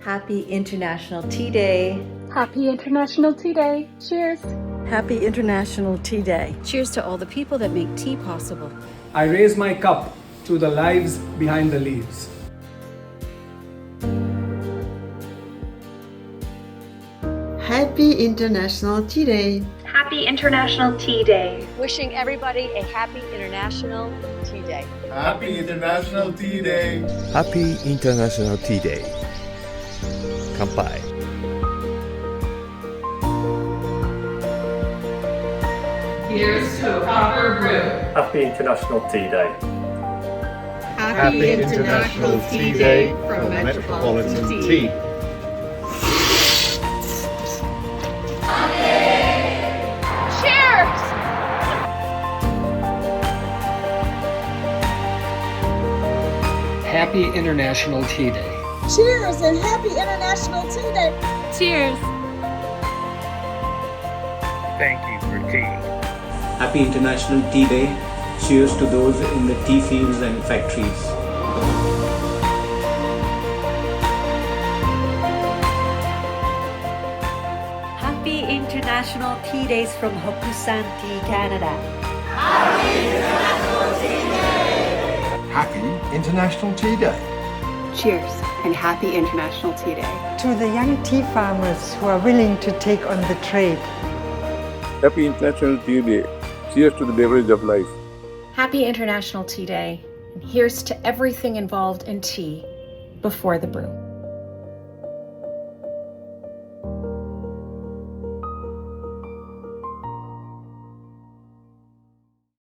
Happy International Tea Day. Happy International Tea Day. Cheers. Happy International Tea Day. Cheers to all the people that make tea possible. I raise my cup to the lives behind the leaves. Happy International Tea Day. Happy International Tea Day. Wishing everybody a happy International Tea Day. Happy International Tea Day. Happy International Tea Day. 乾杯。Here's to a proper brew. Happy International Tea Day. Happy International Tea Day from Metropolitan Tea. Cheers! Happy International Tea Day. Cheers and happy International Tea Day. Cheers. Thank you for tea. Happy International Tea Day. Cheers to those in the tea fields and factories. Happy International Tea Days from Hokusan Tea, Canada. Happy International Tea Day. Cheers and happy International Tea Day. To the young tea farmers who are willing to take on the trade. Happy International Tea Day. Cheers to the beverage of life. Happy International Tea Day. And here's to everything involved in tea before the brew.